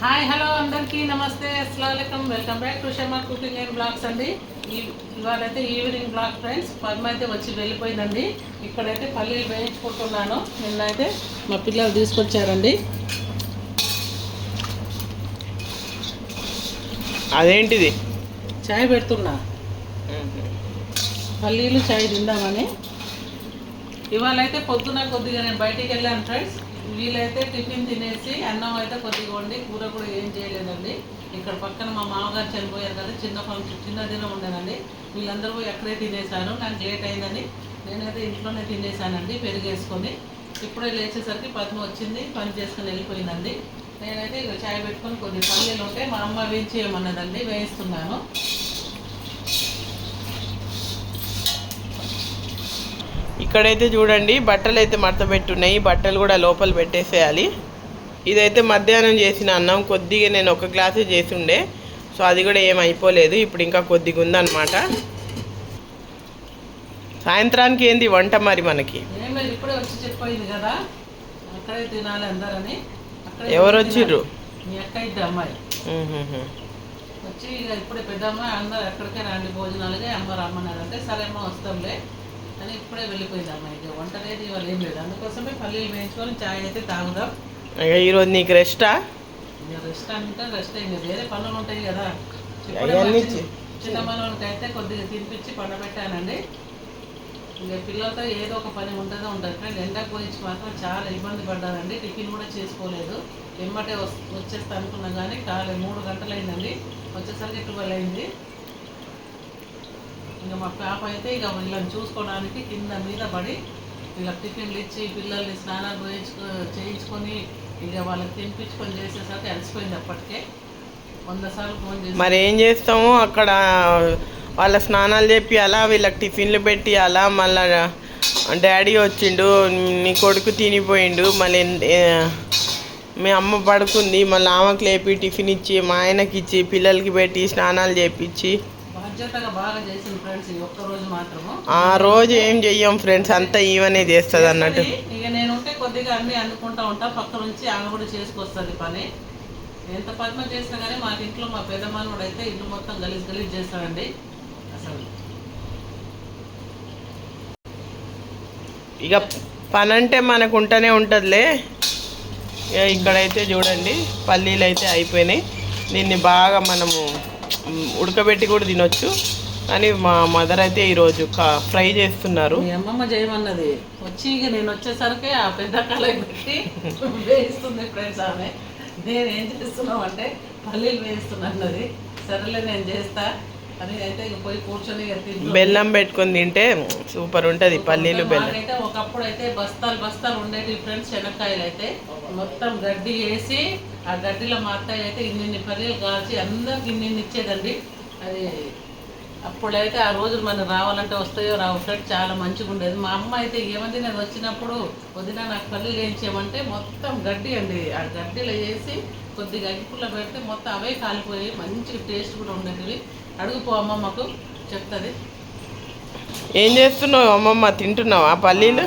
Hi hello అందరికీ నమస్తే అస్సలాముఅలైకుం welcome back to Shama cooking and blogs అండి. ఇవాళైతే ఈవినింగ్ బ్లాగ్ ఫ్రెండ్స్. పద్మ అయితే వచ్చి వెళ్ళిపోయిందండి. ఇక్కడైతే పల్లీలు వేయించుకుంటున్నాను. నిన్నైతే మా పిల్లలు తీసుకొచ్చారండి. అదేంటిది? చాయ్ పెడుతున్నా, పల్లీలు చాయ్ తిందామని. ఇవాళ అయితే పొద్దున కొద్దిగా నేను బయటికి వెళ్ళాను ఫ్రెండ్స్. వీళ్ళైతే టిఫిన్ తినేసి అన్నం అయితే కొద్దిగా వండి కూర కూడా ఏం చేయలేదండి. ఇక్కడ పక్కన మా మామగారు చనిపోయారు కదా, చిన్న దినం ఉండేనండి. వీళ్ళందరూ ఎక్కడే తినేసాను. నాకు లేట్ అయిందని నేనైతే ఇంట్లోనే తినేసానండి పెరిగేసుకొని. ఇప్పుడే లేచేసరికి పద్మ వచ్చింది, పని చేసుకొని వెళ్ళిపోయిందండి. నేనైతే ఇక చాయ్ పెట్టుకొని కొద్దిగా పల్లీలు ఉంటే మా అమ్మ వేయించేయమన్నదండి, వేయిస్తున్నాను. ఇక్కడైతే చూడండి బట్టలు అయితే మడత పెట్టున్నాయి. బట్టలు కూడా లోపల పెట్టేసేయాలి. ఇదైతే మధ్యాహ్నం చేసిన అన్నం కొద్దిగా నేను ఒక గ్లాసే చేసి ఉండే, సో అది కూడా ఏం అయిపోలేదు. ఇప్పుడు ఇంకా కొద్దిగా ఉందన్నమాట. సాయంత్రానికి ఏంది వంట మరి మనకి? ఇప్పుడే వచ్చి చెప్పయింది కదా, అక్కడే తినాలి అందరని. ఎవరు వచ్చిర్రు? మీ అక్క ఇద్దరు అమ్మాయి వచ్చి ఇక ఇప్పుడే పెద్ద అమ్మాయి అందరు ఎక్కడికే రండి భోజనాలుగా అమ్మ రమ్మన్నారంటే సరే అమ్మ వస్తాంలే అని ఇప్పుడే వెళ్ళిపోయింది అమ్మాయి. ఇక వంట లేదు ఇవాళ ఏం లేదు. అందుకోసమే పల్లీలు వేయించుకొని చాయ్ అయితే తాగుదాం. ఈరోజు నీకు రెస్టా? రెస్ట్ అంటే రెస్ట్ అయింది, వేరే పనులు ఉంటాయి కదా. చిన్న మనోనికి అయితే కొద్దిగా తినిపించి పండబెట్టానండి. ఇంకా పిల్లలతో ఏదో ఒక పని ఉంటుందో ఉంటుంది ఫ్రెండ్. ఎండకు పోయించి మాత్రం చాలా ఇబ్బంది పడ్డారండి. టిఫిన్ కూడా చేసుకోలేదు. ఎమ్మటే వచ్చేస్తా అనుకున్నాం కానీ 3 గంటలు అయిందండి. వచ్చేసరికి 12 అయింది. ఇంకా మా పాప అయితే ఇక వీళ్ళని చూసుకోవడానికి కింద మీద పడి వీళ్ళకి టిఫిన్లు ఇచ్చి పిల్లల్ని స్నానాలు చేయించుకొని ఇక వాళ్ళకి తినిపించుకొని చేసేసరికి అలసిపోయింది. అప్పటికే 100 సార్లు ఫోన్ చేసి మరి ఏం చేస్తాము అక్కడ వాళ్ళ స్నానాలు చెప్పి అలా వీళ్ళకి టిఫిన్లు పెట్టి అలా మళ్ళా డాడీ వచ్చిండు, నీ కొడుకు తినిపోయిండు, మళ్ళీ మీ అమ్మ పడుకుంది, మళ్ళీ ఆమెకు లేపి టిఫిన్ ఇచ్చి మా ఆయనకి ఇచ్చి పిల్లలకి పెట్టి స్నానాలు చేపించి బాగా చేసింది ఫ్రెండ్స్. ఈ ఒక్కరోజు మాత్రము ఆ రోజు ఏం చెయ్యం ఫ్రెండ్స్, అంతా ఈవనే చేస్తుంది అన్నట్టు. ఇక నేను ఉంటే కొద్దిగా అన్నీ అందుకుంటా ఉంటా, పక్క నుంచి ఆమె కూడా చేసుకొస్తుంది పని. ఎంత పద్మ చేసినా కానీ మాకు ఇంట్లో మా పెద్దమ్మనుడు అయితే ఇల్లు మొత్తం గలీజ్ చేస్తాడండి అసలు. ఇక పని అంటే మనకు ఉంటూనే ఉంటుందిలే. ఇక్కడైతే చూడండి పల్లీలు అయితే అయిపోయినాయి. దీన్ని బాగా మనము ఉడకబెట్టి కూడా తినొచ్చు, కానీ మా మదర్ అయితే ఈరోజు ఫ్రై చేస్తున్నారు. మీ అమ్మమ్మ చేయమన్నది వచ్చి ఇక నేను వచ్చేసరికి ఆ పెద్ద కళాయి పెట్టి వేయిస్తుంది ఫ్రెండ్స్ ఆమె. నేను ఏం చేస్తున్నావు అంటే పల్లీలు వేయిస్తున్నది. సరేలే నేను చేస్తా అని అయితే ఇక పోయి కూర్చొని బెల్లం పెట్టుకొని తింటే సూపర్ ఉంటుంది పల్లీలు బెల్లం. అయితే ఒకప్పుడు అయితే బస్తాలు ఉండేవి ఫ్రెండ్స్. శనక్కాయలు అయితే మొత్తం గడ్డి వేసి ఆ గడ్డిలో మా అత్తయ్య అయితే ఇన్ని పల్లీలు కాల్చి అందరికి ఇన్ని ఇచ్చేదండి. అది అప్పుడైతే ఆ రోజులు మనకు రావాలంటే వస్తాయో రావు ఫ్రెండ్స్, చాలా మంచిగా ఉండేది. మా అమ్మ అయితే ఏమంది నేను వచ్చినప్పుడు వదిన నాకు పల్లీలు వేయించేయమంటే మొత్తం గడ్డి అండి, ఆ గడ్డిలో వేసి కొద్దిగా అగ్గిపుల్ల పెడితే మొత్తం అవే కాలిపోయి మంచిగా టేస్ట్ కూడా ఉండేటివి. అడుగుపో అమ్మమ్మకు చెప్తుంది. ఏం చేస్తున్నావు అమ్మమ్మ? తింటున్నావా పల్లీలు?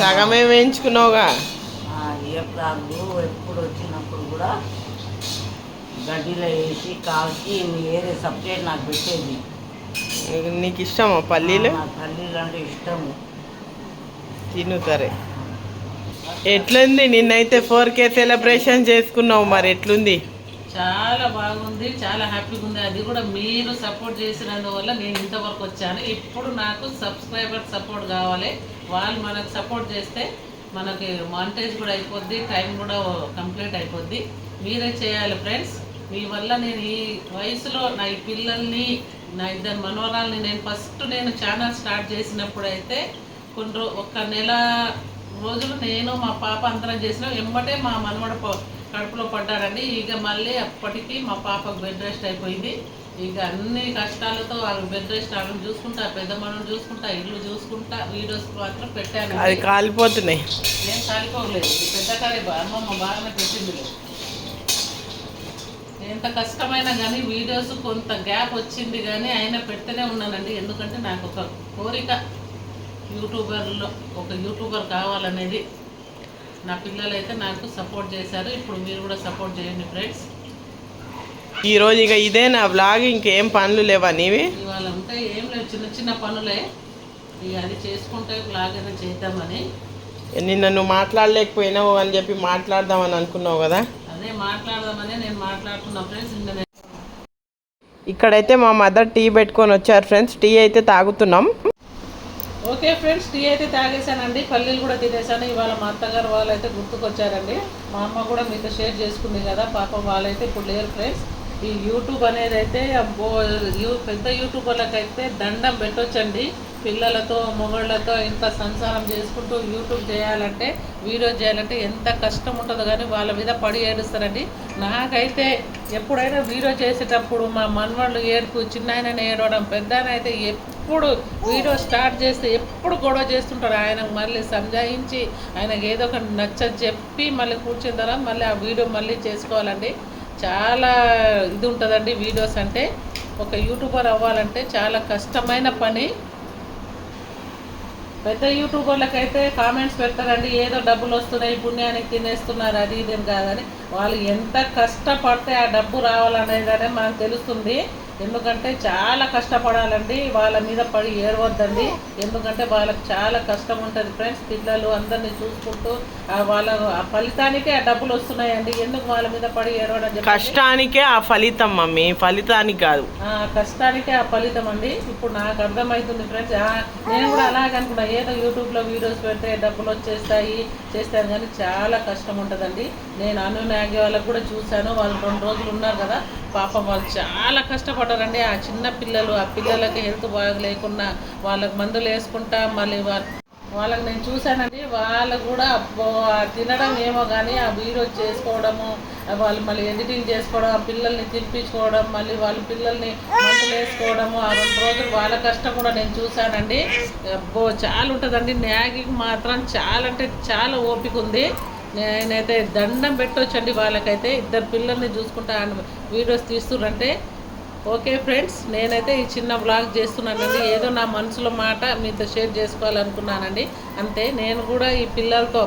సగమే వేయించుకున్నావుగా. ఎప్పుడు వచ్చినప్పుడు కూడా గడ్డిలో వేసి కాల్చి వేరే సపరేట్ నాకు పెట్టేది. నీకు ఇష్టమా పల్లీలు? పల్లీలు అంటే ఇష్టము, తినుతారే. ఎట్లుంది? నిన్నైతే 4K సెలబ్రేషన్ చేసుకున్నావు, మరి ఎట్లుంది? చాలా బాగుంది, చాలా హ్యాపీగా ఉంది. అది కూడా మీరు సపోర్ట్ చేసినందువల్ల నేను ఇంతవరకు వచ్చాను. ఇప్పుడు నాకు సబ్స్క్రైబర్ సపోర్ట్ కావాలి. వాళ్ళు మనకు సపోర్ట్ చేస్తే మనకి మానిటైజ్ కూడా అయిపోద్ది, టైం కూడా కంప్లీట్ అయిపోద్ది. మీరే చేయాలి ఫ్రెండ్స్. మీ వల్ల నేను ఈ వయసులో నా ఈ పిల్లల్ని, నా 2 మనవరాలని నేను ఛానల్ స్టార్ట్ చేసినప్పుడు అయితే ఒక నెల రోజులు నేను మా పాప అందరం చేసినాం. ఎమ్మటే మా మనవడ కడుపులో పడ్డారండి. ఇక మళ్ళీ అప్పటికి మా పాపకు బెడ్ రెస్ట్ అయిపోయింది. ఇక అన్ని కష్టాలతో వాళ్ళు బెడ్ రెస్ట్ ఆమెను చూసుకుంటా, పెద్ద మనం చూసుకుంటా, ఇల్లు చూసుకుంటా, వీడియోస్ మాత్రం పెట్టాను. అది కాలిపోతున్నాయి. నేను కాలిపోలేదు, పెద్ద కడే అమ్మమ్మ బాగానే పెట్టింది. ఎంత కష్టమైనా కానీ వీడియోస్ కొంత గ్యాప్ వచ్చింది కానీ అయినా పెడుతూనే ఉన్నానండి. ఎందుకంటే నాకు ఒక కోరిక, యూట్యూబర్ కావాలనేది. నా పిల్లలు అయితే నాకు సపోర్ట్ చేశారు. ఇప్పుడు మీరు కూడా సపోర్ట్ చేయండి ఫ్రెండ్స్. ఈరోజు ఇక ఇదే నా వ్లాగ్, ఇంకేం పనులు లేవా నీవి? ఇవాళ ఉంటే ఏం లేదు, చిన్న చిన్న పనులే. ఇక అది చేసుకుంటే వ్లాగ్ అయినా చేద్దామని. నిన్న నువ్వు మాట్లాడలేకపోయినావు అని చెప్పి మాట్లాడదామని అనుకున్నావు కదా. అదే మాట్లాడదామని నేను మాట్లాడుతున్నా ఫ్రెండ్స్. ఇక్కడైతే మా మదర్ టీ పెట్టుకొని వచ్చారు ఫ్రెండ్స్. టీ అయితే తాగుతున్నాం. ఓకే ఫ్రెండ్స్, టీ అయితే తాగేసానండి, పల్లీలు కూడా తినేసాను. ఇవాళ మా అత్తగారు వాళ్ళైతే గుర్తుకొచ్చారండి. మా అమ్మ కూడా మీతో షేర్ చేసుకుంది కదా, పాపం వాళ్ళైతే ఇప్పుడు లేరు ఫ్రెండ్స్. ఈ యూట్యూబ్ అనేది అయితే పెద్ద యూట్యూబర్లకైతే దండం పెట్టొచ్చండి. పిల్లలతో మొగళ్ళతో ఇంత సంసారం చేసుకుంటూ యూట్యూబ్ చేయాలంటే, వీడియో చేయాలంటే ఎంత కష్టం ఉంటుందో కానీ వాళ్ళ మీద పడి ఏడుస్తారండి. నాకైతే ఎప్పుడైనా వీడియో చేసేటప్పుడు మా మనవాళ్ళు ఏడుపు, చిన్న ఆయన ఏడవడం, పెద్ద ఆయన అయితే ఎప్పుడు వీడియో స్టార్ట్ చేస్తే ఎప్పుడు గొడవ చేస్తుంటారు. ఆయనకు మళ్ళీ సంజాయించి ఆయనకు ఏదో ఒక నచ్చ చెప్పి మళ్ళీ కూర్చున్న తర్వాత మళ్ళీ ఆ వీడియో మళ్ళీ చేసుకోవాలండి. చాలా ఇది ఉంటుందండి వీడియోస్ అంటే. ఒక యూట్యూబర్ అవ్వాలంటే చాలా కష్టమైన పని. పెద్ద యూట్యూబర్లకైతే కామెంట్స్ పెడతారండి, ఏదో డబ్బులు వస్తున్నాయి, పుణ్యానికి తినేస్తున్నారు, అది ఇది కాదని. వాళ్ళు ఎంత కష్టపడితే ఆ డబ్బు రావాలనేది మనకు తెలుస్తుంది. ఎందుకంటే చాలా కష్టపడాలండి, వాళ్ళ మీద పడి ఏడవద్దండి. ఎందుకంటే వాళ్ళకి చాలా కష్టం ఉంటుంది ఫ్రెండ్స్. పిల్లలు అందరినీ చూసుకుంటూ వాళ్ళ ఆ ఫలితానికే ఆ డబ్బులు వస్తున్నాయండి. ఎందుకు వాళ్ళ మీద పడి ఏడవడం? కష్టానికే ఆ ఫలితం మమ్మీ, ఫలితానికి కాదు. కష్టానికే ఆ ఫలితం అండి. ఇప్పుడు నాకు అర్థమవుతుంది ఫ్రెండ్స్. నేను కూడా అలాగే అనుకున్నా, ఏదో యూట్యూబ్లో వీడియోస్ పెడితే డబ్బులు చేస్తాను కానీ చాలా కష్టం ఉంటుందండి. నేను అనునాగి వాళ్ళకు కూడా చూశాను, వాళ్ళు 2 రోజులు ఉన్నారు కదా, పాపం వాళ్ళు చాలా కష్టపడ్డారండి. ఆ చిన్న పిల్లలు, ఆ పిల్లలకి హెల్త్ బాగలేకున్నా వాళ్ళకి మందులు వేసుకుంటా మళ్ళీ వాళ్ళకి నేను చూశానండి. వాళ్ళు కూడా తినడం ఏమో కానీ ఆ వీడియో చేసుకోవడము, వాళ్ళు మళ్ళీ ఎడిటింగ్ చేసుకోవడం, ఆ పిల్లల్ని తినిపించుకోవడం, మళ్ళీ వాళ్ళ పిల్లల్ని మందులు వేసుకోవడము, ఆ 2 రోజులు వాళ్ళ కష్టం కూడా నేను చూశానండి. చాలా ఉంటుందండి. న్యాగికి మాత్రం చాలా అంటే చాలా ఓపిక ఉంది. నేనైతే దండం పెట్టొచ్చండి వాళ్ళకైతే. 2 పిల్లల్ని చూసుకుంటా వీడియోస్ తీస్తున్నంటే. ఓకే ఫ్రెండ్స్, నేనైతే ఈ చిన్న వ్లాగ్ చేస్తున్నానండి. ఏదో నా మనసులో మాట మీతో షేర్ చేసుకోవాలనుకున్నానండి, అంతే. నేను కూడా ఈ పిల్లలతో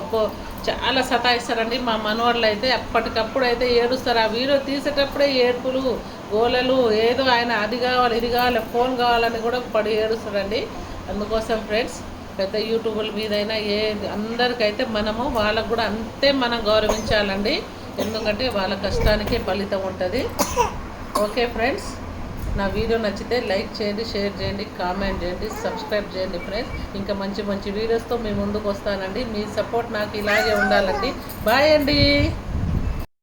చాలా సతాయిస్తారండి మా మనవాళ్ళు అయితే. అప్పటికప్పుడు అయితే ఏడుస్తారు. ఆ వీడియో తీసేటప్పుడే ఏడుపులు, గోలలు, ఏదో ఆయన అది కావాలి, ఇది కావాలి, ఫోన్ కావాలని కూడా పడి ఏడుస్తారండి. అందుకోసం ఫ్రెండ్స్, పెద్ద యూట్యూబర్ల మీదైనా అందరికైతే మనము వాళ్ళకు కూడా అంతే మనం గౌరవించాలండి. ఎందుకంటే వాళ్ళ కష్టానికే ఫలితం ఉంటుంది. ఓకే ఫ్రెండ్స్, నా వీడియో నచ్చితే లైక్ చేయండి, షేర్ చేయండి, కామెంట్ చేయండి, సబ్స్క్రైబ్ చేయండి ఫ్రెండ్స్. ఇంకా మంచి మంచి వీడియోస్తో మీ ముందుకు వస్తానండి. మీ సపోర్ట్ నాకు ఇలాగే ఉండాలండి. బాయ్ అండి.